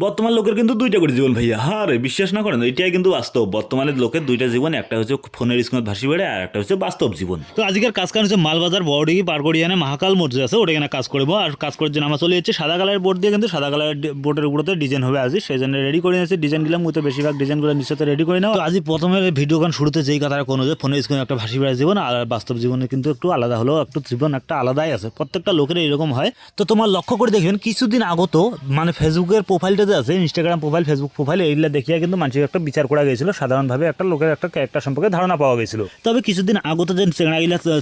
বর্তমান লোকের কিন্তু দুইটা করে জীবন ভাইয়া, হ্যাঁ রে, বিশ্বাস না করেন, এটাই কিন্তু বাস্তব। বর্তমানের লোকের দুইটা জীবন, একটা হচ্ছে ফোনের স্ক্রিনে ভাসি বেড়ে, আর একটা হচ্ছে বাস্তব জীবন। তো আজকের কাজ কারণ হচ্ছে মালবাজার বড়ডিগি পার করিয়ানে মহাকাল মসজিদ আছে, ওটা এখানে কাজ করবো। আর কাজ করার জন্য আমরা চলে যাচ্ছি সাদা কালারের বোর্ড দিয়ে, কিন্তু সাদা কালারের বোর্ডের উপরে ডিজাইন হবে আজ, সেই জন্য রেডি করে নিয়েছি। ডিজাইনগুলো মতো বেশিরভাগ ডিজাইনগুলো নিশ্চয়ই রেডি করে নাও। তো আজ প্রথমে ভিডিও গান শুরুতে যেই কথাটা কোনো যে ফোনের স্ক্রিনে একটা ভাসি বেড়া জীবন আর বাস্তব জীবনে কিন্তু একটু আলাদা হলেও একটু জীবন একটা আলাদাই আছে, প্রত্যেকটা লোকের এরকম হয়। তো তোমার লক্ষ্য করে দেখবেন কিছুদিন আগত মানে ফেসবুকের প্রোফাইলটা যে আছে, ইনস্টাগ্রাম প্রোফাইল, ফেসবুক প্রোফাইল, এইগুলা দেখিয়া কিন্তু মানুষের একটা বিচার করা গেছিল, সাধারণভাবে একটা লোকের একটা ক্যারেক্টার সম্পর্কে ধারণা পাওয়া গেছিল। তবে কিছুদিন আগত যে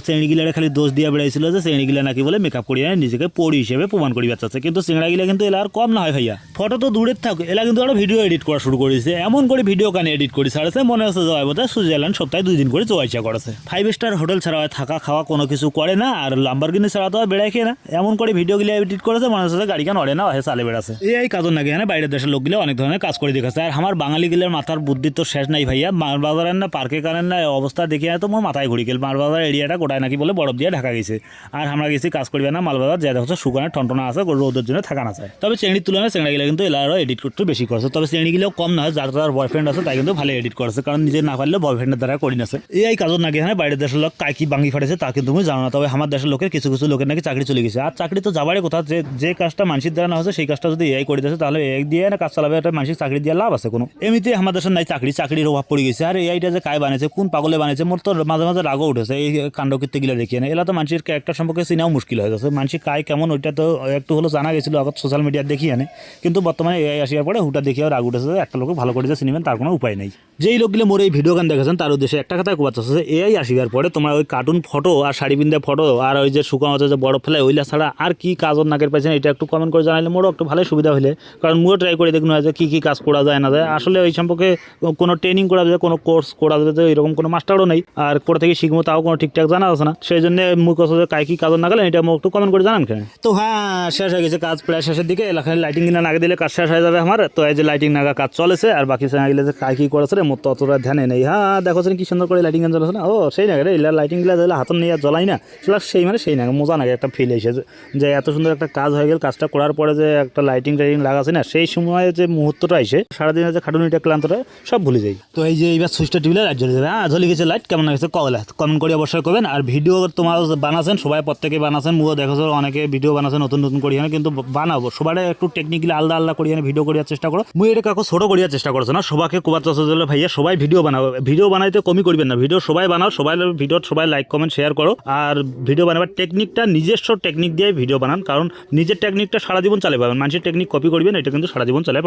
চেংড়িগিলারে খালি দোষ দিয়ে বেড়াইছিল যে চেংড়িগিলা নাকি বলে মেকআপ করিয়া নিজেকে পড়ি হিসেবে প্রমাণ করি যাচ্ছে, কিন্তু চেংড়াগিলা কিন্তু এলা আর কম না হয় ভাইয়া। ফটো তো দূরের থাক, এলা কিন্তু একটা ভিডিও এডিট করা শুরু করেছে, এমন করে ভিডিও কানে এডিট করে ছাড়ছে মনে হচ্ছে জয় বোধহয় সুইজারল্যান্ড সপ্তাহে 2 দিন করে চোয়াইচা করেছে। 5 স্টার হোটেল ছাড়া হয় থাকা খাওয়া কোনো কিছু করে না, আর লাম্বারগিনি ছাড়া তো বেড়াই খেয়ে না, এমন করে ভিডিওগুলো এডিট করেছে মনে হচ্ছে গাড়ি কান অড়ে না হয়ে চালে বেড়াচ্ছে। এই কাজর নাকি হ্যাঁ বাইরের দেশের লোকগুলো অনেক ধরনের কাজ করে দেখাচ্ছে। আর আমার বাঙালি গিলের মাথার বুদ্ধির তো শেষ নাই ভাইয়া। মালবাজারের না পার্কে কারেন না অবস্থা দেখে তো মোর মাথায় ঘুরি গেল। মালবাজার এরিয়াটা গোটায় নাকি বলে বরফ দিয়ে ঢাকা গেছে, আর আমরা গেছি কাজ করবে না মালবাজার, যা দেখো শুকানো টনটনা আছে, রোদের জন্য থাকা না চায়। তবে চেংড়ির তুলনায় চেংড়াগুলো কিন্তু এলারও এডিট করতে বেশি করছে। তবে চেংড়িগুলো কম না হয়, যার যার বয়ফ্রেন্ড আছে তাই কিন্তু ভালো এডিট করছে, কারণ নিজে না পারলে বয়ফ্রেন্ডের দ্বারা করি না। এই কাজর নাকি হ্যাঁ বাইরের দেশের লোক কাই কি বাঙ্গি ফাটেছে তা কিন্তু তুমি জানো না। তবে আমার দেশের লোকের কিছু কিছু লোকের নাকি চাকরি চলে গেছে, আর চাকরি তো যাবারই কথা। যে কাজটা মানুষের দ্বারা না হচ্ছে সেই কাজটা যদি এআই করে দিয়েছে, তাহলে এআই দিয়ে না কাজ চালাবে, একটা মানুষের চাকরি দিয়ে লাভ আছে কোনো? এমনিতে আমাদের দেশের নাই চাকরির অভাব পড়ে গেছে। আর এআইটা যে কায় বানিয়েছে, কোন পাগলে বানিয়েছে, মোর তো মাঝে মাঝে রাগও উঠেছে এই কাণ্ডকীর্তি গিলা দেখিয়ে না। এলা তো মানুষের ক্যারেক্টার সম্পর্কে চিনাও মুশকিল হয়ে যাচ্ছে। মানুষের কায় কেমন ওইটা তো একটু হলো জানা গেছিল আগে সোশ্যাল মিডিয়ার দেখিয়ে আনে, কিন্তু বর্তমানে এআই আসিয়ার পরে হুটা দেখিয়ে রাগ উঠেছে, একটা লোক ভালো করে যে চিনিবেন তার কোনো উপায় নেই। যেই লোকগুলো মোর এই ভিডিও গান দেখেছেন তার উদ্দেশ্যে একটা কথা কোয়াচ্ছে, এআই আসিবার পরে তোমার ওই কার্টুন ফটো আর শাড়ি পিন্ধা ফটো আর ওই যে শুকানো হচ্ছে যে বরফ ফেলায় ওইলা ছাড়া আর কি কাজর নাকের পাইছেন, এটা একটু কমেন্ট করে জানাইলে মোরও একটু ভালো সুবিধা হলে, কারণ মুও ট্রাই করে দেখুন যে কী কাজ করা যায় না যায়। আসলে ওই সম্পর্কে কোনো ট্রেনিং করা যায়, কোনো কোর্স করা যায়, এরকম কোনো মাস্টারও নেই, আর কোথা থেকে শিখবো তাও কোনো ঠিকঠাক জানা আছে না। সেই জন্য মুখ কাছে কাই কি কাজর না গেলেন এটা একটু কমেন্ট করে জানান কেন। তো হ্যাঁ, শেষ হয়ে গেছে কাজ, প্রায় শেষের দিকে। এলাকায় লাইটিং কিনা নাগে দিলে কাজ শেষ হয়ে যাবে আমার। তো এই যে লাইটিং নাগা কাজ চলেছে, আর বাকি গেলে যে কাই কি করেছে রে মোর তো অতটা ধ্যানে নেই। হ্যাঁ দেখো কি সুন্দর করে লাইটিং গান চলেছে না, ও সেই নাগে রে লাইটিং গুলা দিলে হাতন নিয়ে জ্বলাই না সেই মানে সেই নাগে মজা নাগে একটা ফিল এসে যে এত সুন্দর একটা কাজ হয়ে গেল। কাজটা করার পরে যে একটা লাইটিং লাগাছে না, সেই সময় যে মুহূর্তটা এসে সারাদিনের যে খাটুনিটা ক্লান্তটা সব ভুলে যাই। তো এই যে এইবার সুইচটা টিপলে লাইট জ্বলে যাবে। হ্যাঁ জ্বলে গেছে লাইট, কেমন লাগছে কমেন্ট করে অবশ্যই করবেন। আর ভিডিও তোমার বানাচ্ছেন সবাই, প্রত্যেকে বানাচ্ছেন, মুও দেখো অনেকে ভিডিও বানাচ্ছেন নতুন নতুন করি, কিন্তু বানাবো সবাই একটু টেকনিক্যালি আলাদা আলাদা করি ভিডিও করার চেষ্টা করো। মুই এটা কাউকে ছোটো করার চেষ্টা করছো না, সবাইকে কোবার চেষ্টা করলে ভাইয়া সবাই ভিডিও বানাবো, ভিডিও বানাইতে কমই করবেন না, ভিডিও সবাই বানাও, সবাই ভিডিও সবাই লাইক কমেন্ট শেয়ার করো। আর ভিডিও বানাবার টেকনিকটা নিজস্ব টেকনিক দিয়ে ভিডিও বানান, কারণ নিজের টেকনিকটা সারা জীবন চালিয়ে পাবেন, মানুষের টেকনিক কপি করবেন এটা কিন্তু সারা জীবন চালিয়ে